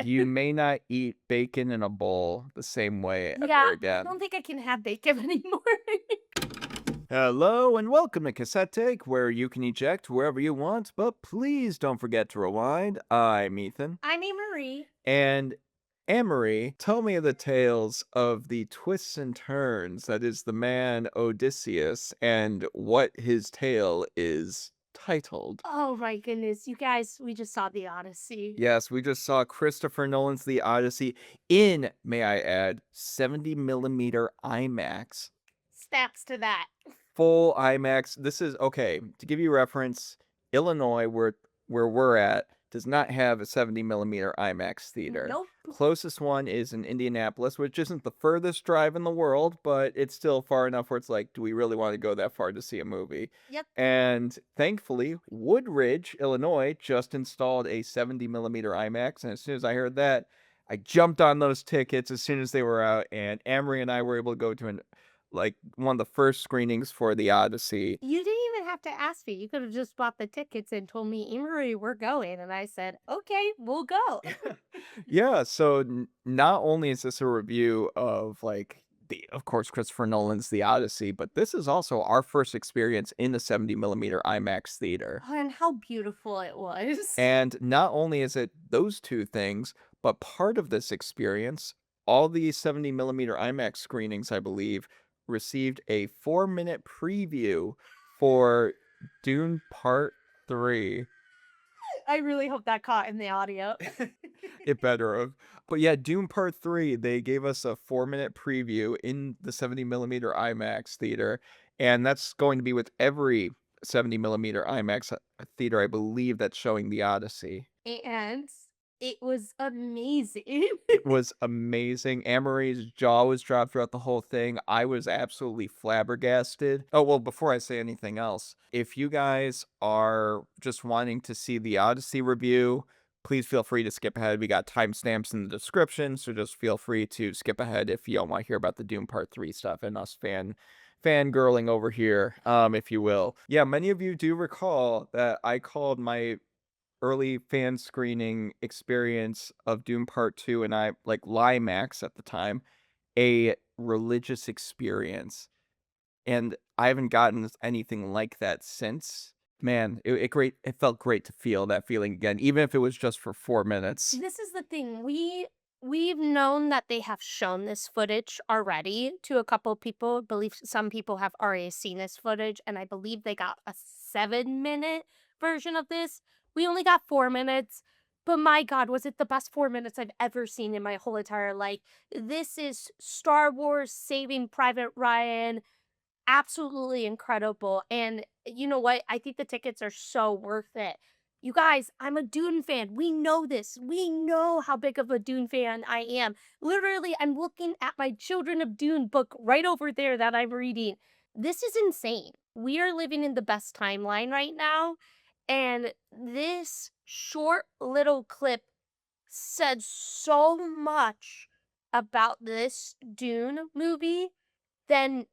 You may not eat bacon in a bowl the same way Yeah, ever I again. don't think I can have bacon anymore. Hello and welcome to Cassette Take, where you can eject wherever you want, but please don't forget to rewind. I'm Ethan. I'm Marie. And Annmarie, tell me the tales of the twists and turns that is the man Odysseus and what his tale is titled. Oh my goodness, you guys, we just saw the Odyssey. Yes, we just saw Christopher Nolan's The Odyssey in, may I add, 70 millimeter IMAX. Snaps to that. Full IMAX. This is okay, to give you reference, Illinois, where we're at, does not have a 70 millimeter IMAX theater. Nope. Closest one is in Indianapolis, which isn't the furthest drive in the world, but it's still far enough where it's like, do we really want to go that far to see a movie? Yep. And thankfully, Woodridge, Illinois, just installed a 70 millimeter IMAX, and as soon as I heard that, I jumped on those tickets as soon as they were out, and Amory and I were able to go to one of the first screenings for The Odyssey. You didn't even have to ask me. You could have just bought the tickets and told me, Marie, we're going. And I said, okay, we'll go. Yeah, so not only is this a review of of course, Christopher Nolan's The Odyssey, but this is also our first experience in the 70 millimeter IMAX theater. Oh, and how beautiful it was. And not only is it those two things, but part of this experience, all these 70 millimeter IMAX screenings, I believe, received a 4-minute preview for Dune Part 3. I really hope that caught in the audio. It better have. But yeah, Dune Part 3, they gave us a 4-minute preview in the 70 millimeter IMAX theater, and that's going to be with every 70 millimeter IMAX theater, I believe, that's showing The Odyssey. And it was amazing. It was amazing. Amory's jaw was dropped throughout the whole thing. I was absolutely flabbergasted. Oh, well, before I say anything else, if you guys are just wanting to see the Odyssey review, please feel free to skip ahead. We got timestamps in the description, so just feel free to skip ahead if you don't want to hear about the Doom Part 3 stuff and us fangirling over here, if you will. Yeah, many of you do recall that I called my early fan screening experience of Doom Part 2, and I like Limax at the time, a religious experience, and I haven't gotten anything like that since. Man, it felt great to feel that feeling again, even if it was just for 4 minutes. This is the thing. We've known that they have shown this footage already to a couple people. I believe some people have already seen this footage, and I believe they got a 7-minute version of this. We only got 4 minutes, but my God, was it the best 4 minutes I've ever seen in my whole entire life? This is Star Wars Saving Private Ryan, absolutely incredible. And you know what? I think the tickets are so worth it. You guys, I'm a Dune fan. We know this. We know how big of a Dune fan I am. Literally, I'm looking at my Children of Dune book right over there that I'm reading. This is insane. We are living in the best timeline right now. And this short little clip said so much about this Dune movie than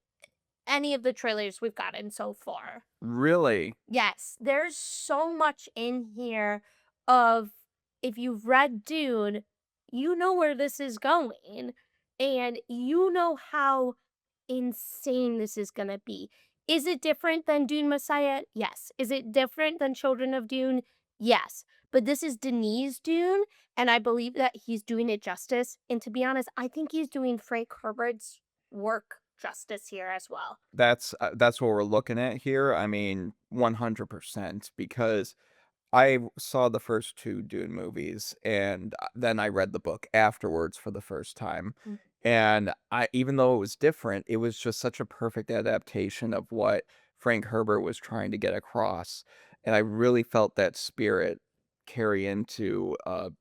any of the trailers we've gotten so far. Really? Yes, there's so much in here of if you've read Dune, you know where this is going and you know how insane this is going to be. Is it different than Dune Messiah? Yes. Is it different than Children of Dune? Yes. But this is Denis Dune, and I believe that he's doing it justice. And to be honest, I think he's doing Frank Herbert's work justice here as well. That's what we're looking at here. I mean, 100%, because I saw the first 2 Dune movies, and, then I read the book afterwards for the first time, Mm. and I even though it was different, it was just such a perfect adaptation of what Frank Herbert was trying to get across, and I really felt that spirit carry into,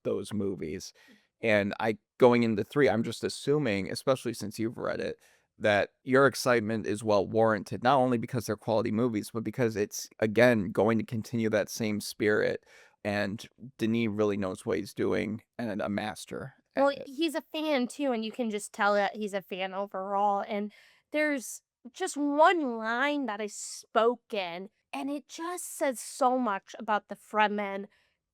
those movies, and I going into 3, I'm just assuming, especially since you've read it, that your excitement is well warranted, not only because they're quality movies, but because it's, again, going to continue that same spirit, and Denis really knows what he's doing and a master at Well, it. he's a fan too, and you can just tell that he's a fan overall. And there's just one line that is spoken, and it just says so much about the Fremen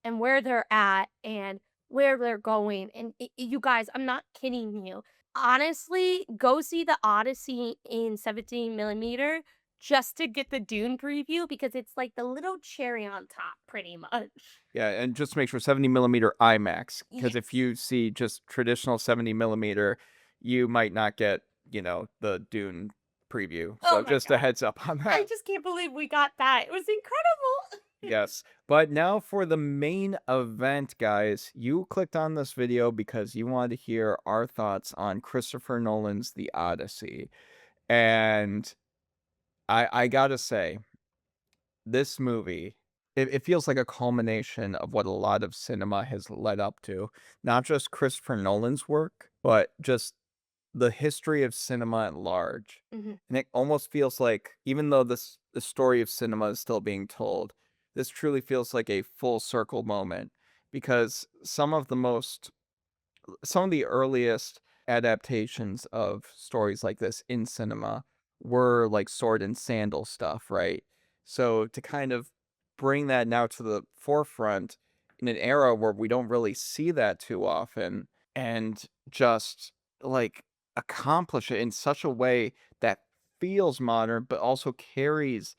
and where they're at and where they're going. And you guys, I'm not kidding you. Honestly, go see the Odyssey in 17 millimeter just to get the Dune preview because it's like the little cherry on top, pretty much. Yeah, and just make sure 70 millimeter IMAX, because if Yes. you see just traditional 70 millimeter, you might not get, the Dune preview. Oh So my just a god. heads up on I that. just can't believe we got that. It was incredible. Yes. But now for the main event, guys. You clicked on this video because you wanted to hear our thoughts on Christopher Nolan's The Odyssey. And I gotta say, this movie, it feels like a culmination of what a lot of cinema has led up to. Not just Christopher Nolan's work, but just the history of cinema at large. Mhm. And it almost feels like, even though the story of cinema is still being told, this truly feels like a full circle moment, because some of the earliest adaptations of stories like this in cinema were like sword and sandal stuff, right? So to kind of bring that now to the forefront in an era where we don't really see that too often, and just like accomplish it in such a way that feels modern but also carries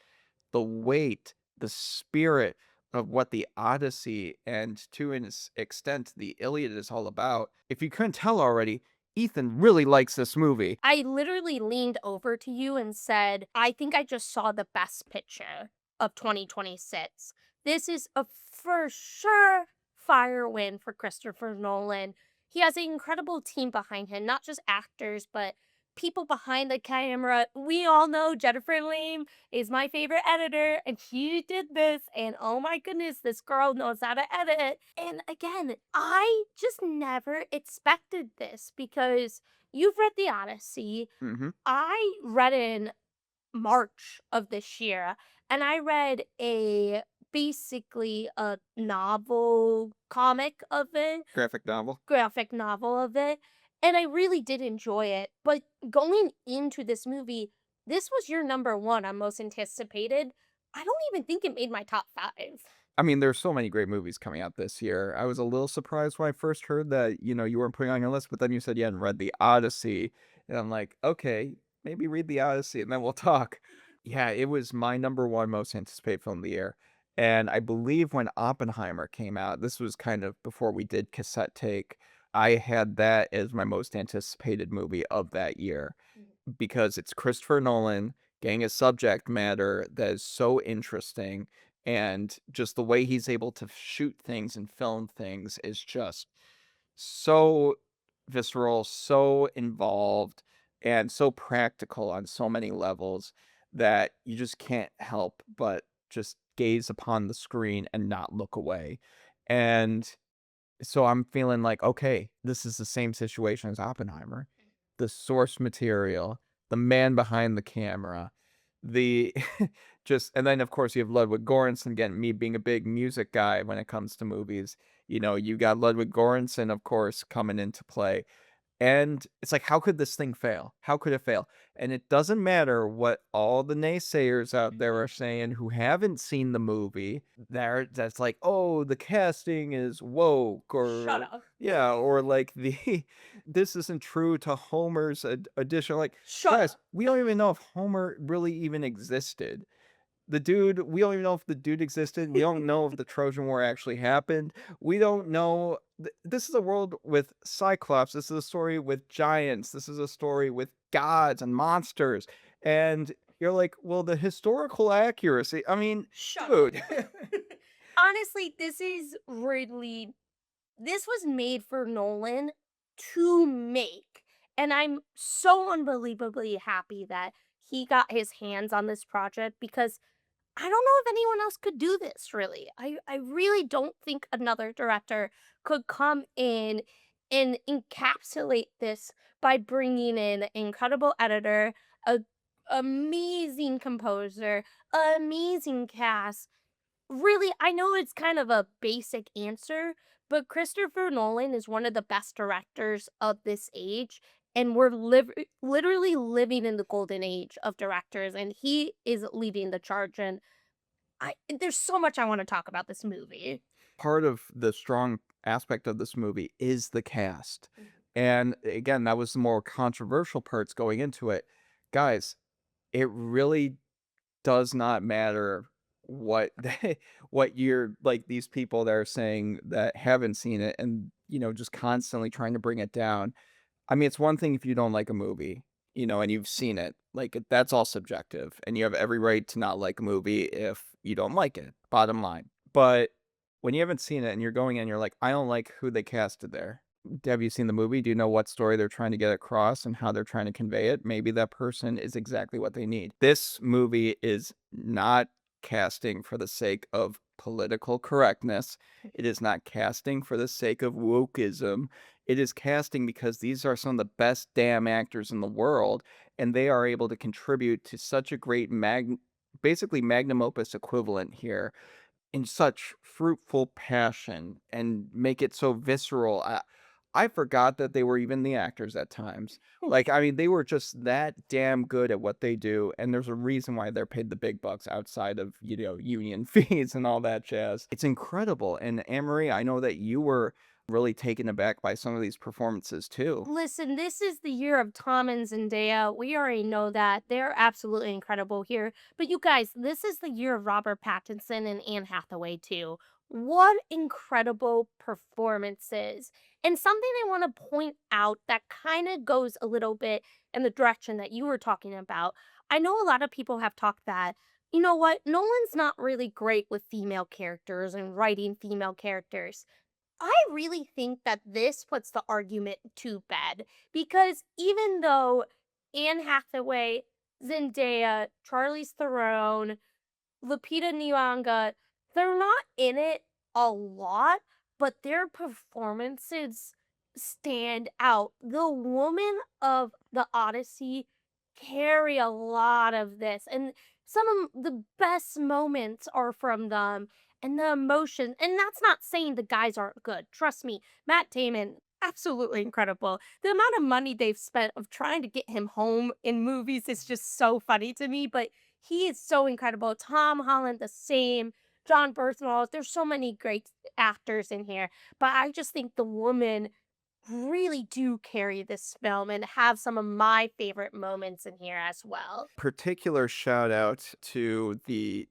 the weight, the spirit of what the Odyssey and, to an extent, the Iliad is all about. If you couldn't tell already, Ethan really likes this movie. I literally leaned over to you and said, I think I just saw the best picture of 2026. This is a for sure fire win for Christopher Nolan. He has an incredible team behind him, not just actors, but people behind the camera. We all know Jennifer Lim is my favorite editor, and she did this. And oh my goodness, this girl knows how to edit. And again, I just never expected this because you've read The Odyssey. Mhm. I read in March of this year, and I read a basically a novel comic of it, Graphic novel. graphic novel of it, and I really did enjoy it. But going into this movie, this was your number one on most anticipated. I don't even think it made my top five. I mean, there's so many great movies coming out this year. I was a little surprised when I first heard that, you weren't putting on your list, but then you said you hadn't read The Odyssey, and I'm like, "Okay, maybe read The Odyssey, and then we'll talk." Yeah, it was my number 1 most anticipated film of the year, and I believe when Oppenheimer came out, this was kind of before we did Cassette Take, I had that as my most anticipated movie of that year, because it's Christopher Nolan getting a subject matter that is so interesting, and just the way he's able to shoot things and film things is just so visceral, so involved, and so practical on so many levels that you just can't help but just gaze upon the screen and not look away. And so I'm feeling like, okay, this is the same situation as Oppenheimer. The source material, the man behind the camera, the just, and then of course you have Ludwig Göransson again, me being a big music guy when it comes to movies. You got Ludwig Göransson, of course, coming into play. And it's like, how could this thing fail? How could it fail? And it doesn't matter what all the naysayers out there are saying who haven't seen the movie. That's like, oh, the casting is woke, Shut or up. yeah, or like the this isn't true to Homer's addition. Like, Shut guys, up. we don't even know if Homer really even existed. We don't even know if the dude existed. We don't know if the Trojan War actually happened. We don't know. This is a world with Cyclops. This is a story with giants. This is a story with gods and monsters. And you're like, well, the historical accuracy. I mean, Shut up. dude. Honestly, this was made for Nolan to make. And I'm so unbelievably happy that he got his hands on this project because I don't know if anyone else could do this really. I really don't think another director could come in and encapsulate this by bringing in an incredible editor, a amazing composer, amazing cast. Really, I know it's kind of a basic answer, but Christopher Nolan is one of the best directors of this age, and we're literally living in the golden age of directors, and he is leading the charge. And there's so much I want to talk about this movie. part of the strong aspect of this movie is the cast. And again, that was the more controversial parts going into it. Guys, it really does not matter what what you're like these people that are saying that haven't seen it and, just constantly trying to bring it down. I mean, it's one thing if you don't like a movie, and you've seen it. Like, that's all subjective, and you have every right to not like a movie if you don't like it, bottom line. But when you haven't seen it and you're going in, you're like, "I don't like who they casted there." Have you seen the movie? Do you know what story they're trying to get across and how they're trying to convey it? Maybe that person is exactly what they need. This movie is not casting for the sake of political correctness. It is not casting for the sake of wokeism. It is casting because these are some of the best damn actors in the world, and they are able to contribute to such a great basically magnum opus equivalent here in such fruitful passion and make it so visceral. I forgot that they were even the actors at times. Like, I mean, they were just that damn good at what they do, and there's a reason why they're paid the big bucks outside of, union fees and all that jazz. It's incredible, and Anne-Marie, I know that you were really taken aback by some of these performances too. Listen, this is the year of Tom and Zendaya. We already know that. They're absolutely incredible here. But you guys, this is the year of Robert Pattinson and Anne Hathaway too. What incredible performances. And something I want to point out that kind of goes a little bit in the direction that you were talking about. I know a lot of people have talked that, you know what, Nolan's not really great with female characters and writing female characters. I really think that this puts the argument to bed because even though Anne Hathaway, Zendaya, Charlize Theron, Lupita Nyong'o, they're not in it a lot, but their performances stand out. The women of the Odyssey carry a lot of this, and some of the best moments are from them, and the emotion. And that's not saying the guys aren't good. Trust me, Matt Damon, absolutely incredible. The amount of money they've spent of trying to get him home in movies is just so funny to me, but he is so incredible. Tom Holland, the same. John Bernthal. There's so many great actors in here, but I just think the women really do carry this film and have some of my favorite moments in here as well. Particular shout out to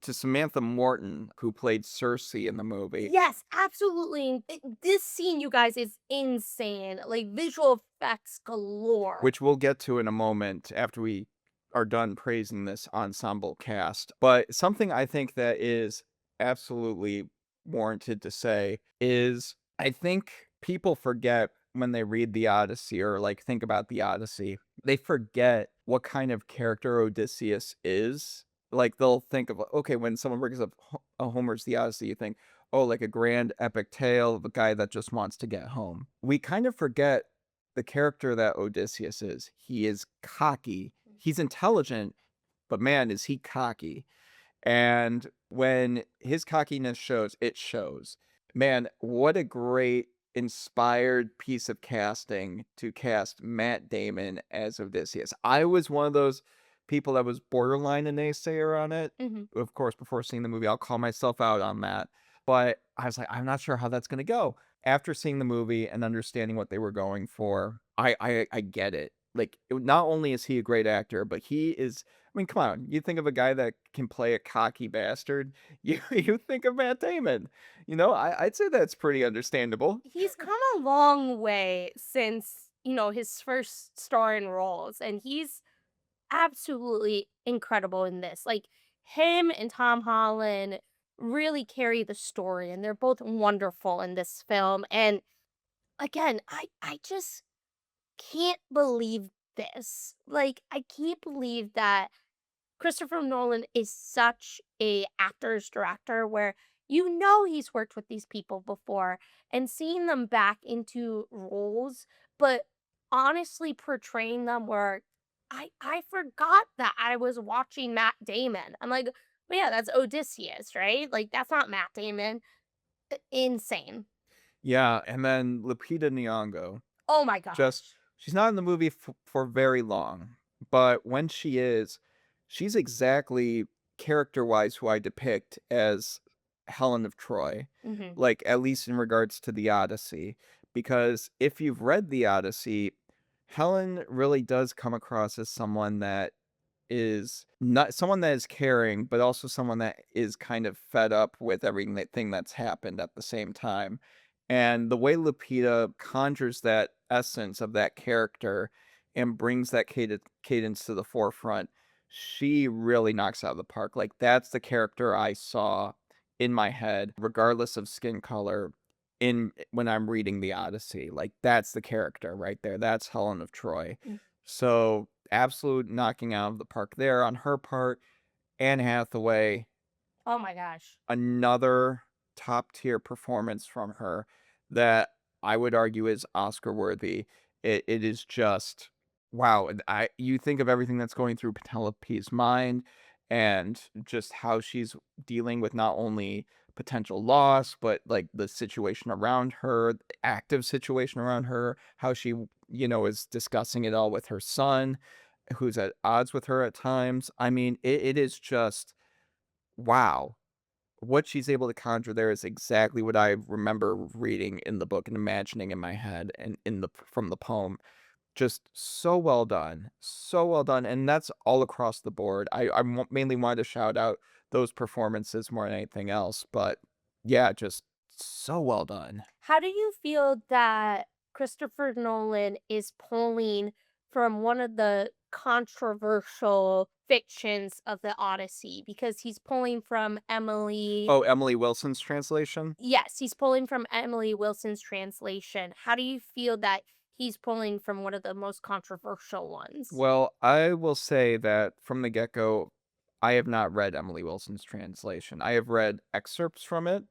Samantha Morton, who played Cersei in the movie. Yes, absolutely. This scene, you guys, is insane. Like visual effects galore. Which we'll get to in a moment after we are done praising this ensemble cast. But something I think that is absolutely warranted to say is I think people forget when they read the Odyssey or like think about the Odyssey, they forget what kind of character Odysseus is. Like they'll think of, okay, when someone brings up Homer's The Odyssey, you think, oh, like a grand epic tale of a guy that just wants to get home. We kind of forget the character that Odysseus is. He is cocky. He's intelligent, but man, is he cocky. And when his cockiness shows, it shows. Man, what a great inspired piece of casting to cast Matt Damon as Odysseus. I was one of those people that was borderline a naysayer on it. Hmm. Of course, before seeing the movie, I'll call myself out on that. But I was like, I'm not sure how that's going to go. After seeing the movie and understanding what they were going for, I get it. Like, not only is he a great actor, but he is. I mean, come on. You think of a guy that can play a cocky bastard. You think of Matt Damon. I'd say that's pretty understandable. He's come a long way since, his first starring roles, and he's absolutely incredible in this. Like him and Tom Holland really carry the story and they're both wonderful in this film. And again, I just can't believe this. Like I can't believe that Christopher Nolan is such a actor's director where he's worked with these people before and seeing them back into roles, but honestly portraying them where I forgot that I was watching Matt Damon. I'm like, well, yeah, that's Odysseus, right? Like that's not Matt Damon. Insane. Yeah, and then Lupita Nyong'o. Oh my Just gosh. she's not in the movie for very long, but when she is, she's exactly character-wise who I depict as Helen of Troy, Mhm. like, at least in regards to the Odyssey, because if you've read the Odyssey, Helen really does come across as someone that is not someone that is caring, but also someone that is kind of fed up with everything that's happened at the same time. And the way Lupita conjures that essence of that character and brings that cadence to the forefront, she really knocks out of the park. Like, that's the character I saw in my head, regardless of skin color, in when I'm reading the Odyssey. Like, that's the character right there. That's Helen of Troy. Mm. So, absolute knocking out of the park there on her part. Anne Hathaway, Oh my gosh. another top tier performance from her that I would argue is Oscar worthy. It is just wow. And you think of everything that's going through Penelope's mind and just how she's dealing with not only potential loss, but like the situation around her, the active situation around her, how she, is discussing it all with her son, who's at odds with her at times. I mean, it is just wow, what she's able to conjure there is exactly what I remember reading in the book and imagining in my head and in the from the poem. Just so well done, so well done, and that's all across the board. Mainly wanted to shout out those performances more than anything else, but yeah, just so well done. How do you feel that Christopher Nolan is pulling from one of the controversial fictions of the Odyssey? Because he's pulling from Emily. Oh, Emily Wilson's translation? Yes, he's pulling from Emily Wilson's translation. How do you feel that he's pulling from one of the most controversial ones? Well, I will say that from the get-go, I have not read Emily Wilson's translation. I have read excerpts from it,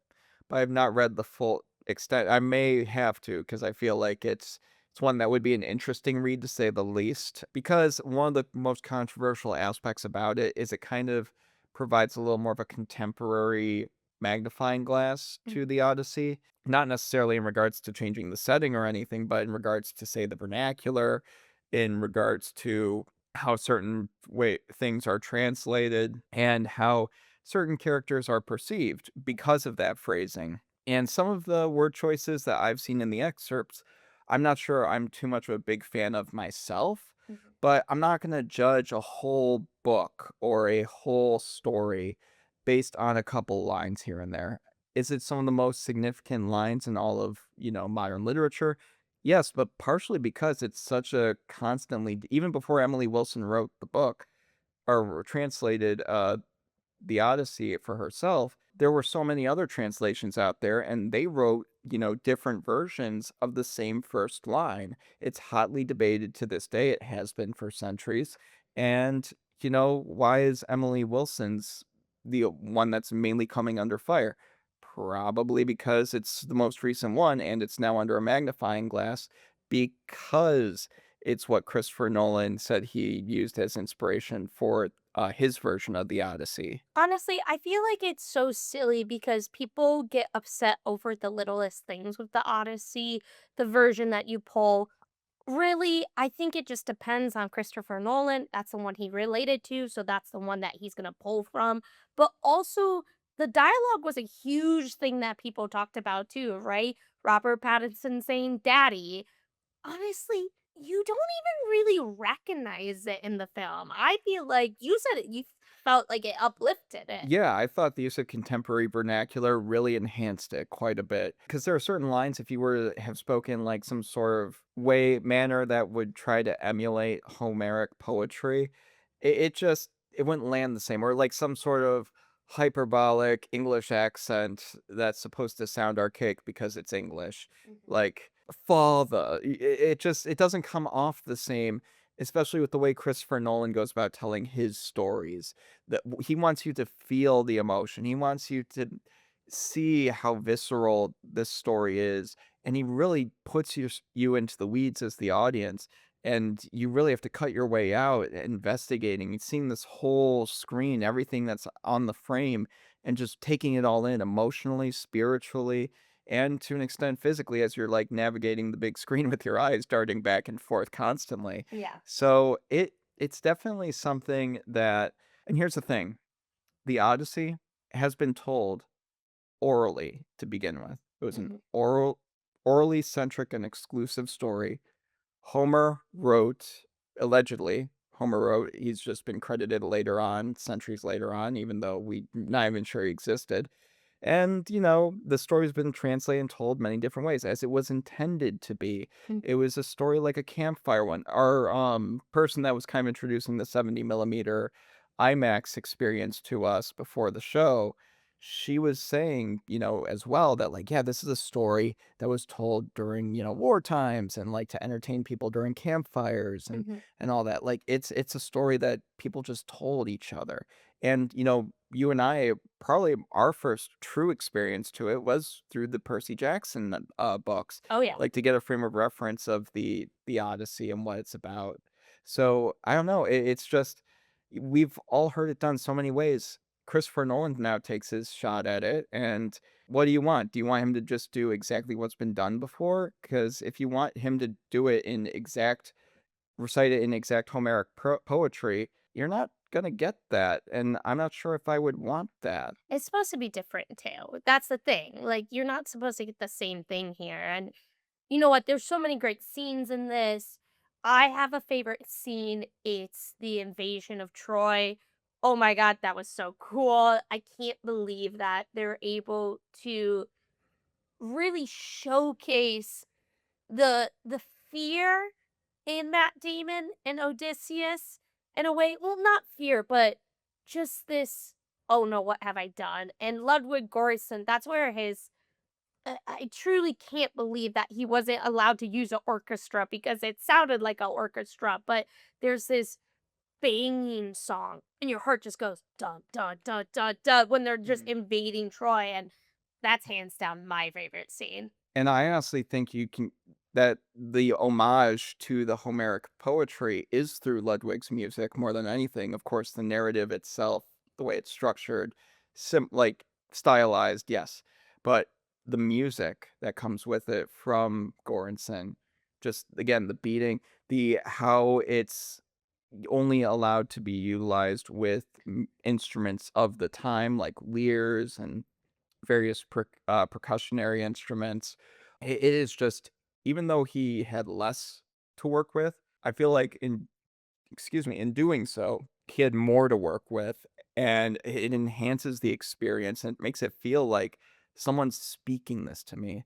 but I have not read the full extent. I may have to because I feel like it's one that would be an interesting read to say the least. Because one of the most controversial aspects about it is it kind of provides a little more of a contemporary magnifying glass Mm. to the Odyssey. Not necessarily in regards to changing the setting or anything, but in regards to say the vernacular, in regards to how certain way things are translated and how certain characters are perceived because of that phrasing. And some of the word choices that I've seen in the excerpts, I'm not sure I'm too much of a big fan of myself, Mhm. but I'm not going to judge a whole book or a whole story based on a couple lines here and there. Is it some of the most significant lines in all of, modern literature? Yes, but partially because it's such a constantly even before Emily Wilson wrote the book or translated, the Odyssey for herself, there were so many other translations out there, and they wrote, different versions of the same first line. It's hotly debated to this day, it has been for centuries, and, why is Emily Wilson's the one that's mainly coming under fire? Probably because it's the most recent one, and it's now under a magnifying glass because it's what Christopher Nolan said he used as inspiration for his version of the Odyssey. Honestly, I feel like it's so silly because people get upset over the littlest things with the Odyssey, the version that you pull. Really, I think it just depends on Christopher Nolan. That's the one he related to, so that's the one that he's gonna pull from. But also, the dialogue was a huge thing that people talked about too, right? Robert Pattinson saying "daddy." Honestly, you don't even really recognize it in the film. I feel like you said it, you felt like it uplifted it. Yeah, I thought the use of contemporary vernacular really enhanced it quite a bit. Because there are certain lines, if you were to have spoken like some sort of manner that would try to emulate Homeric poetry, it wouldn't land the same. Or like some sort of hyperbolic English accent that's supposed to sound archaic because it's English. Mhm. Like father. It doesn't come off the same, especially with the way Christopher Nolan goes about telling his stories that he wants you to feel the emotion. He wants you to see how visceral this story is, and he really puts you into the weeds as the audience, and you really have to cut your way out investigating and seeing this whole screen, everything that's on the frame, and just taking it all in emotionally, spiritually, and to an extent physically as you're like navigating the big screen with your eyes darting back and forth constantly. Yeah. So it's definitely something that, and here's the thing, the Odyssey has been told orally to begin with. It was an Mhm. orally centric and exclusive story. Homer wrote, allegedly, Homer wrote, he's just been credited later on, centuries later on, even though we not even sure he existed. And, the story's been translated and told many different ways, as it was intended to be. Mm. It was a story like a campfire one. Our person that was kind of introducing the 70 millimeter IMAX experience to us before the show, she was saying, as well that like, yeah, this is a story that was told during, war times and like to entertain people during campfires Mhm. and all that. Like it's a story that people just told each other. And, you and I, probably our first true experience to it was through the Percy Jackson books, Oh, yeah. like to get a frame of reference of the Odyssey and what it's about. So I don't know. It's just we've all heard it done so many ways. Christopher Nolan now takes his shot at it, and what do you want? Do you want him to just do exactly what's been done before? Because if you want him to do it in exact recite it in exact Homeric poetry, you're not gonna get that, and I'm not sure if I would want that. It's supposed to be different too. That's the thing. Like, you're not supposed to get the same thing here. And you know what? There's so many great scenes in this. I have a favorite scene. It's the invasion of Troy. Oh my God, that was so cool. I can't believe that they're able to really showcase the fear in Matt Damon and Odysseus in a way. Well, not fear, but just this, oh no, what have I done? And Ludwig Göransson, that's where his I truly can't believe that he wasn't allowed to use an orchestra because it sounded like an orchestra, but there's this banging song and your heart just goes dun dun dun dun dun when they're just invading Troy, and that's hands down my favorite scene. And I honestly think you can that the homage to the Homeric poetry is through Ludwig's music more than anything. Of course, the narrative itself, the way it's structured, like stylized, yes, but the music that comes with it from Göransson, just again the beating, the how it's only allowed to be utilized with instruments of the time, like lyres and various percussionary instruments. It is just even though he had less to work with, I feel like in doing so, he had more to work with, and it enhances the experience and it makes it feel like someone's speaking this to me.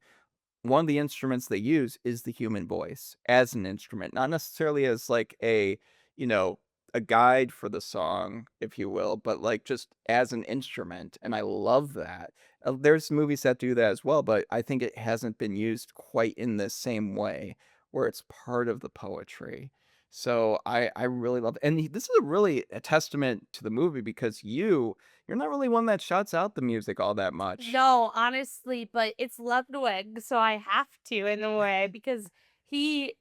One of the instruments they use is the human voice as an instrument, not necessarily as like you know, a guide for the song, if you will, but like just as an instrument. And I love that. There's movies that do that as well, but I think it hasn't been used quite in the same way where it's part of the poetry. So I really love and this is a really a testament to the movie because you're not really one that shouts out the music all that much. No, honestly, but it's Ludwig, so I have to in a way because he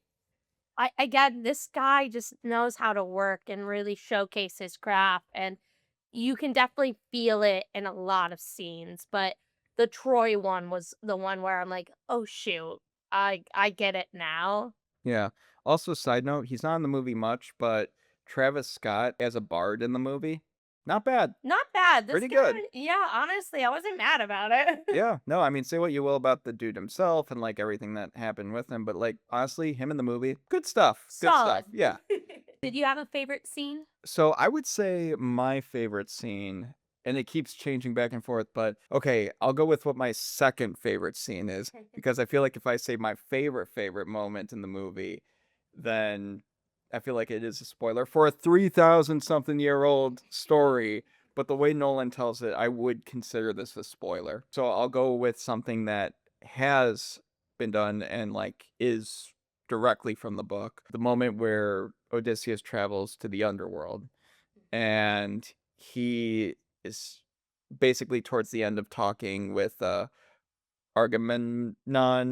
I again, this guy just knows how to work and really showcase his craft, and you can definitely feel it in a lot of scenes, but the Troy one was the one where I'm like, "Oh shoot, I get it now." Yeah. Also, side note, he's not in the movie much, but Travis Scott as a bard in the movie, not bad. Not bad. This Pretty good. guy, yeah, honestly, I wasn't mad about it. Yeah. No, I mean, say what you will about the dude himself and like everything that happened with him, but like honestly, him in the movie, good stuff. Good stuff. Solid. Yeah. Did you have a favorite scene? So I would say my favorite scene, and it keeps changing back and forth, but okay, I'll go with what my second favorite scene is because I feel like if I say my favorite moment in the movie, then I feel like it is a spoiler for a 3,000 something year old story. But the way Nolan tells it, I would consider this a spoiler. So I'll go with something that has been done and like is directly from the book. The moment where Odysseus travels to the underworld and he is basically towards the end of talking with Agamemnon,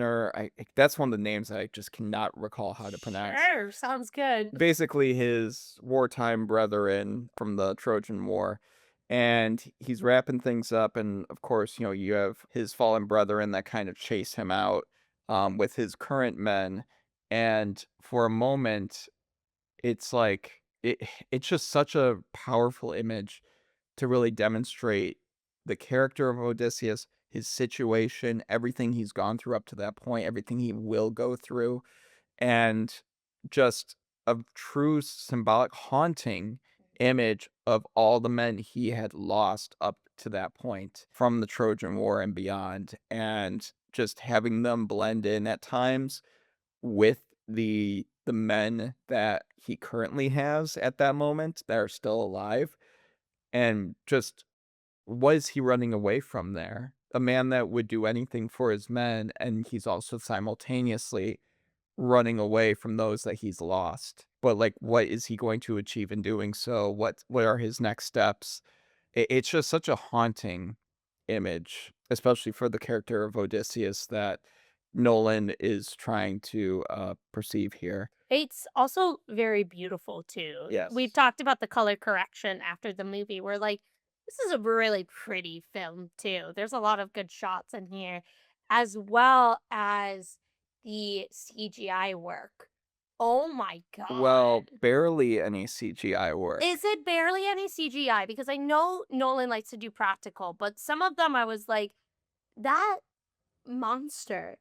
or that's one of the names I just cannot recall how to pronounce. Sure, sounds good. Basically, his wartime brethren from the Trojan War, and he's wrapping things up. And of course, you have his fallen brethren that kind of chase him out with his current men. And for a moment, it's like it's just such a powerful image to really demonstrate the character of Odysseus, his situation, everything he's gone through up to that point, everything he will go through, and just a true symbolic haunting image of all the men he had lost up to that point from the Trojan War and beyond, and just having them blend in at times with the men that he currently has at that moment that are still alive, and just what is he running away from there? A man that would do anything for his men, and he's also simultaneously running away from those that he's lost. But, like, what is he going to achieve in doing so? What are his next steps? It's just such a haunting image, especially for the character of Odysseus that Nolan is trying to, perceive here. It's also very beautiful too. We've Yes. talked about the color correction after the movie. We're like, this is a really pretty film too. There's a lot of good shots in here, as well as the CGI work. Oh my Well, god. barely any CGI work. Is it barely any CGI? Because I know Nolan likes to do practical, but some of them I was like, that monster,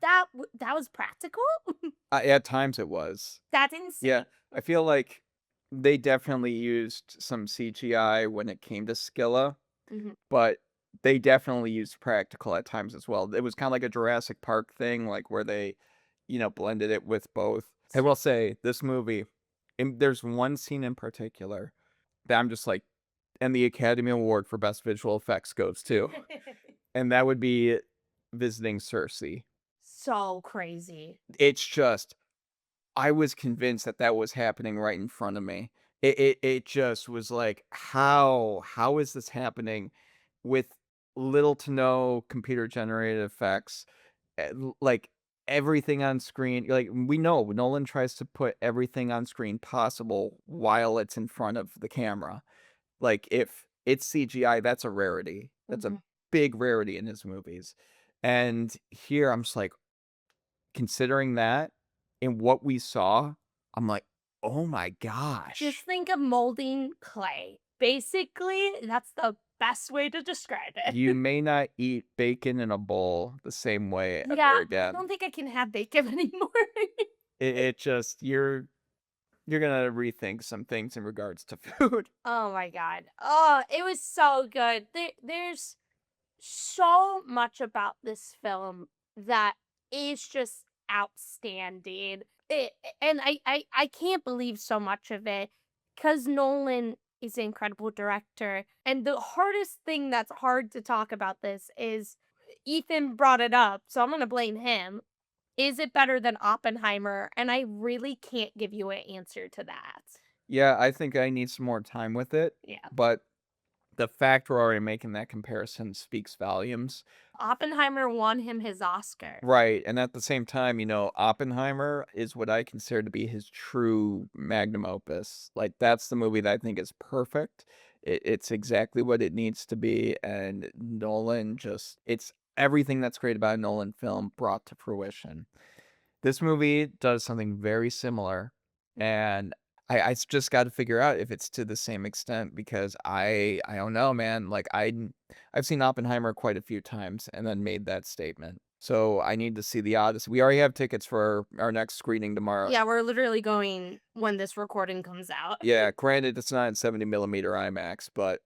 that was practical? At times it was. That's Yeah, insane. I feel like they definitely used some CGI when it came to Scylla, Mhm. but they definitely used practical at times as well. It was kinda like a Jurassic Park thing, like, where they, blended it with both. I will say, this movie, and there's one scene in particular that I'm just like, and the Academy Award for Best Visual Effects goes to, and that would be visiting Cersei. So crazy. It's just I was convinced that that was happening right in front of me. It just was like, how is this happening with little to no computer generated effects? Like, everything on screen, like, we know Nolan tries to put everything on screen possible while it's in front of the camera. Like, if it's CGI, that's a rarity. That's a Mhm. big rarity in his movies. And here I'm just like, considering that and what we saw, I'm like, "Oh my Just gosh." think of molding clay. Basically, that's the best way to describe You it. may not eat bacon in a bowl the same way Yeah, ever I again. don't think I can have bacon anymore. It just you're gonna rethink some things in regards to food. Oh my god. Oh, it was so good. There's so much about this film that is just outstanding. And I can't believe so much of it because Nolan is an incredible director. And the hardest thing that's hard to talk about this is Ethan brought it up, so I'm gonna blame him. Is it better than Oppenheimer? And I really can't give you an answer to that. Yeah, I think I need some more time with it, Yeah. but the fact we're already making that comparison speaks volumes. Oppenheimer won him his Oscar. Right, and at the same time, Oppenheimer is what I consider to be his true magnum opus. Like, that's the movie that I think is perfect. It's exactly what it needs to be, and Nolan just it's everything that's great about a Nolan film brought to fruition. This movie does something very similar, and I just gotta figure out if it's to the same extent because I don't know, man, like, I've seen Oppenheimer quite a few times and then made that statement. So, I need to see the Odyssey. We already have tickets for our next screening tomorrow. Yeah, we're literally going when this recording comes out. Yeah, granted, it's not in 70 millimeter IMAX, but,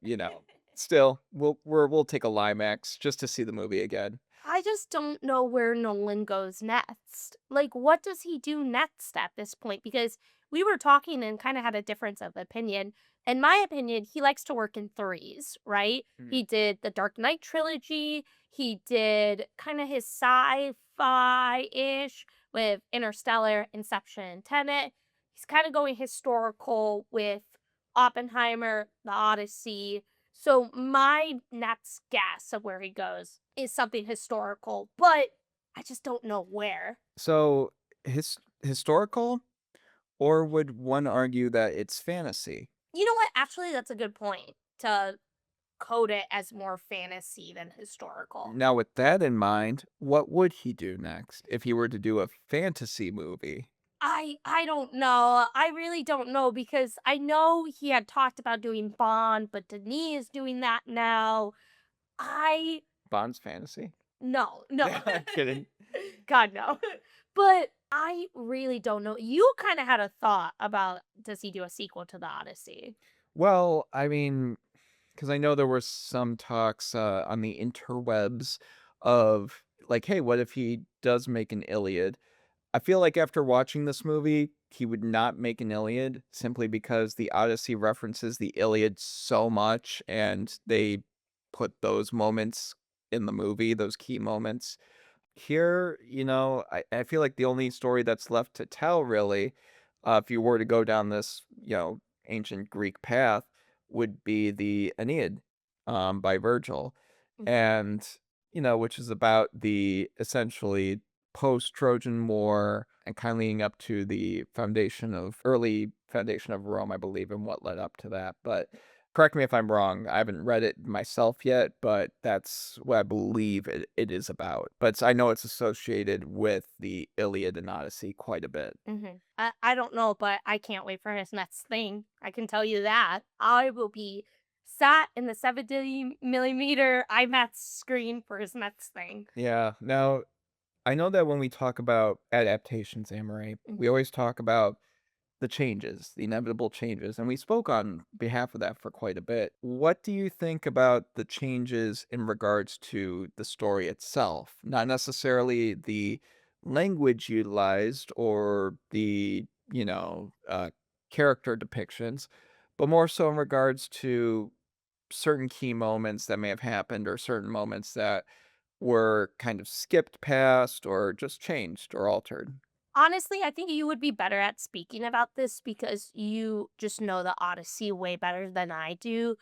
still, we'll take a Limax just to see the movie again. I just don't know where Nolan goes next. Like, what does he do next at this point? Because we were talking and kind of had a difference of opinion. In my opinion, he likes to work in threes, right? Mhm. He did the Dark Knight trilogy. He did kind of his sci-fi ish with Interstellar, Inception, Tenet. He's kind of going historical with Oppenheimer, The Odyssey. So my next guess of where he goes is something historical, but I just don't know where. So, historical, or would one argue that it's fantasy? You know what? Actually, that's a good point to code it as more fantasy than historical. Now, with that in mind, what would he do next if he were to do a fantasy movie? I don't know. I really don't know because I know he had talked about doing Bond, but Denis is doing that now. I Bond's fantasy? No, no. I'm kidding. God, no. But I really don't know. You kind of had a thought about does he do a sequel to the Odyssey? Well, I mean, because I know there were some talks on the interwebs of like, hey, what if he does make an Iliad? I feel like after watching this movie, he would not make an Iliad simply because the Odyssey references the Iliad so much, and they put those moments in the movie, those key moments. Here, I feel like the only story that's left to tell really, if you were to go down this, ancient Greek path, would be the Aeneid, by Virgil. Mhm. And, which is about the essentially post-Trojan War and kind of leading up to the early foundation of Rome, I believe, and what led up to that. But correct me if I'm wrong. I haven't read it myself yet, but that's what I believe it is about. But I know it's associated with the Iliad and Odyssey quite a bit. I don't know, but I can't wait for his next thing. I can tell you that. I will be sat in the 70 millimeter IMAX screen for his next thing. Yeah. Now, I know that when we talk about adaptations, Amory, we Mhm. always talk about the changes, the inevitable changes, and we spoke on behalf of that for quite a bit. What do you think about the changes in regards to the story itself? Not necessarily the language utilized or the, character depictions, but more so in regards to certain key moments that may have happened or certain moments that were kind of skipped past or just changed or altered. Honestly, I think you would be better at speaking about this because you just know the Odyssey way better than I do.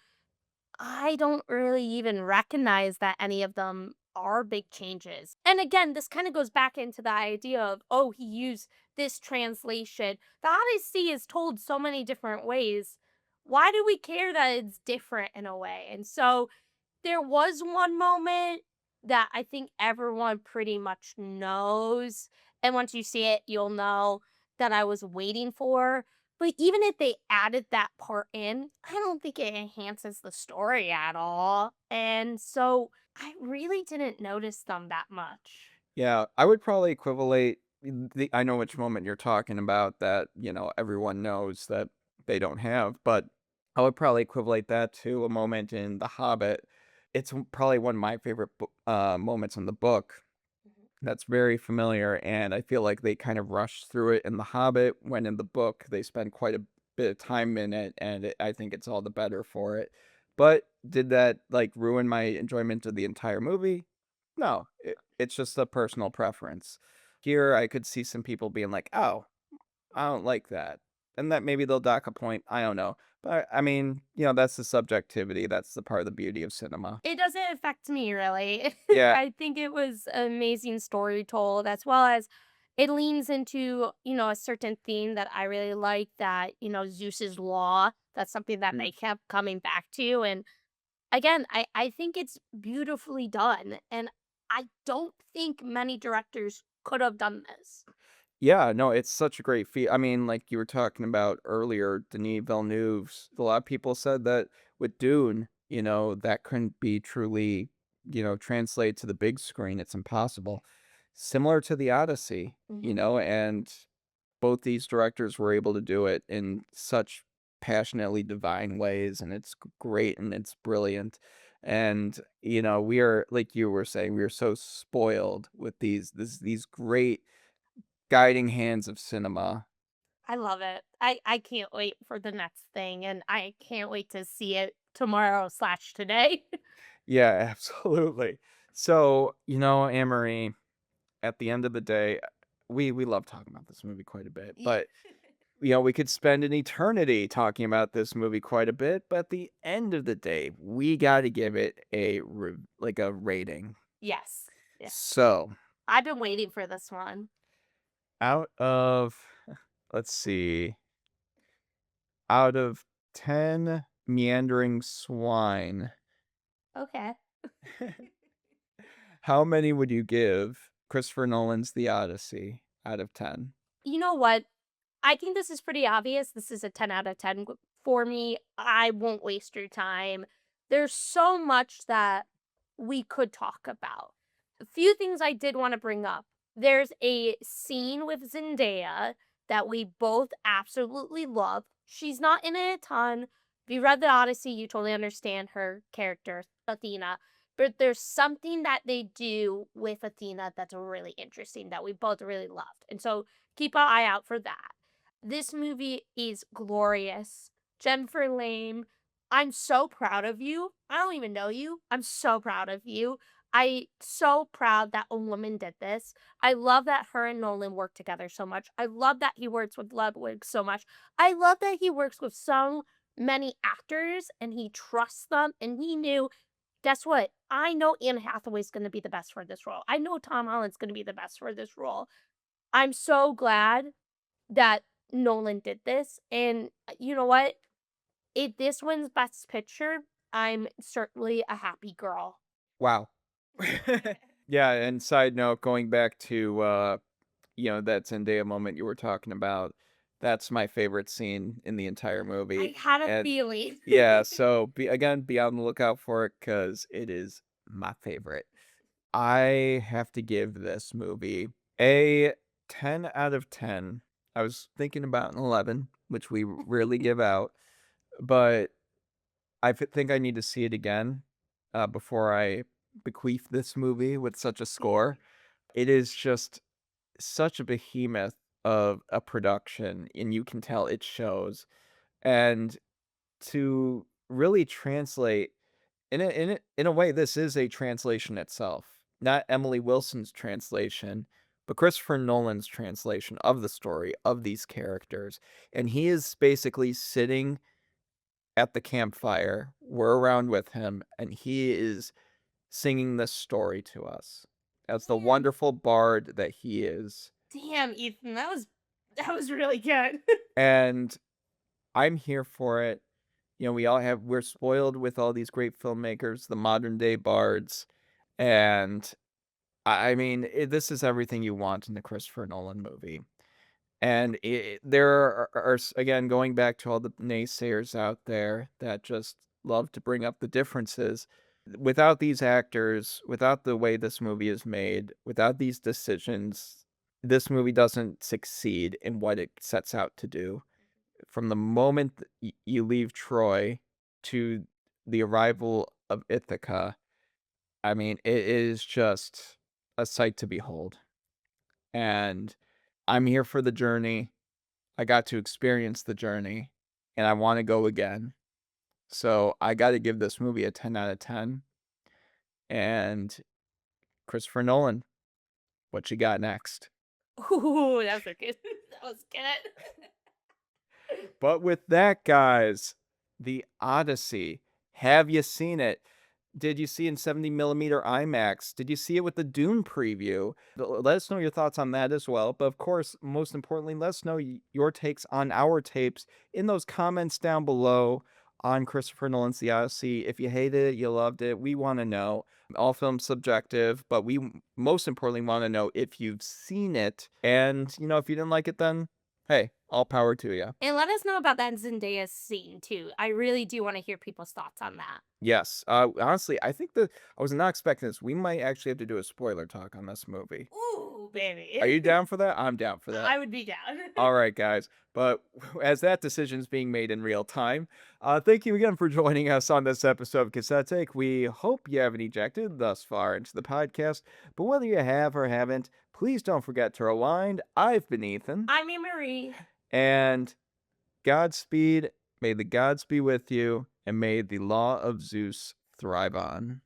I don't really even recognize that any of them are big changes. And again, this kind of goes back into the idea of, oh, he used this translation. The Odyssey is told so many different ways. Why do we care that it's different in a way? And so there was one moment that I think everyone pretty much knows, and once you see it, you'll know that I was waiting for. But even if they added that part in, I don't think it enhances the story at all. And so I really didn't notice them that much. Yeah, I would probably equivalate I know which moment you're talking about that, everyone knows that they don't have, but I would probably equivalate that to a moment in The Hobbit. It's probably one of my favorite moments in the book. Mhm. That's very familiar, and I feel like they kind of rushed through it in The Hobbit, when in the book, they spend quite a bit of time in it, and I think it's all the better for it. But did that, like, ruin my enjoyment of the entire movie? No, it's just a personal preference. Here, I could see some people being like, "Oh, I don't like that." And that maybe they'll dock a point, I don't know. But, I mean, that's the subjectivity, that's the part of the beauty of cinema. It doesn't affect me really. Yeah, I think it was an amazing story told, as well as it leans into, a certain theme that I really like, that, Zeus's law. That's something that mm. they kept coming back to. And again, I think it's beautifully done. And I don't think many directors could have done this. Yeah, no, it's such a great feat. I mean, like you were talking about earlier, Denis Villeneuve's. A lot of people said that with Dune, that couldn't be truly, translated to the big screen. It's impossible. Similar to the Odyssey, Hmm. and both these directors were able to do it in such passionately divine ways, and it's great and it's brilliant. And we are, like you were saying, we are so spoiled with these great guiding hands of cinema. I love it. I can't wait for the next thing, and I can't wait to see it tomorrow/slash today. Yeah, absolutely. So, Anne-Marie, at the end of the day, we love talking about this movie quite a bit, Yeah. but we could spend an eternity talking about this movie quite a bit, but at the end of the day, we got to give it like a rating. Yes. Yes. So, I've been waiting for this one. out of let's see, out of 10 meandering swine, Okay. how many would you give Christopher Nolan's The Odyssey out of 10? You know what? I think this is pretty obvious. This is a 10 out of 10 for me. I won't waste your time. There's so much that we could talk about. A few things I did want to bring up. There's a scene with Zendaya that we both absolutely love. She's not in it a ton. If you read the Odyssey, you totally understand her character, Athena. But there's something that they do with Athena that's really interesting that we both really loved. And so keep an eye out for that. This movie is glorious. Jennifer Lame, I'm so proud of you. I don't even know you. I'm so proud of you. I so proud that a woman did this. I love that her and Nolan work together so much. I love that he works with Ludwig so much. I love that he works with so many actors and he trusts them and he knew, guess what? I know Anne Hathaway's going to be the best for this role. I know Tom Holland's going to be the best for this role. I'm so glad that Nolan did this. And you know what? If this wins Best Picture, I'm certainly a happy girl. Wow. Yeah, and side note, going back to, that Zendaya moment you were talking about, that's my favorite scene in the entire I movie, had a and feeling. yeah, so be on the lookout for it because it is my favorite. I have to give this movie a 10 out of 10. I was thinking about an 11, which we rarely give out, but think I need to see it again, before I bequeath this movie with such a score. It is just such a behemoth of a production, and you can tell it shows. And to really translate in a way, this is a translation itself. Not Emily Wilson's translation, but Christopher Nolan's translation of the story of these characters. And he is basically sitting at the campfire. We're around with him, and he is singing this story to us as the Damn, wonderful bard that he is. damn, Ethan, that was really good. And I'm here for it. We're spoiled with all these great filmmakers, the modern day bards, and I mean, this is everything you want in a Christopher Nolan movie. And there again, going back to all the naysayers out there that just love to bring up the differences. Without these actors, without the way this movie is made, without these decisions, this movie doesn't succeed in what it sets out to do. From the moment that you leave Troy to the arrival of Ithaca, I mean, it is just a sight to behold. And I'm here for the journey. I got to experience the journey, and I want to go again. So I got to give this movie a 10 out of 10. And Christopher Nolan, what you got next? Ooh, that was a good. That was good. But with that, guys, the Odyssey. Have you seen it? Did you see it in 70 millimeter IMAX? Did you see it with the Dune preview? Let us know your thoughts on that as well. But of course, most importantly, let us know your takes on our tapes in those comments down below on Christopher Nolan's The Odyssey. If you hated it, you loved it, we want to know. All films subjective, but we most importantly want to know if you've seen it. And, if you didn't like it, then hey, all power to you. And let us know about that Zendaya scene too. I really do want to hear people's thoughts on that. Yes. Honestly, I think that I was not expecting this. We might actually have to do a spoiler talk on this movie. Ooh, baby. Are you down for that? I'm down for that. I would be down. All right, guys. But as that decision is being made in real time, thank you again for joining us on this episode of Cassette Take. We hope you haven't ejected thus far into the podcast, but whether you have or haven't, please don't forget to rewind. I've been Ethan, I'm Annmarie. and Godspeed. May the gods be with you, and may the law of Zeus thrive on.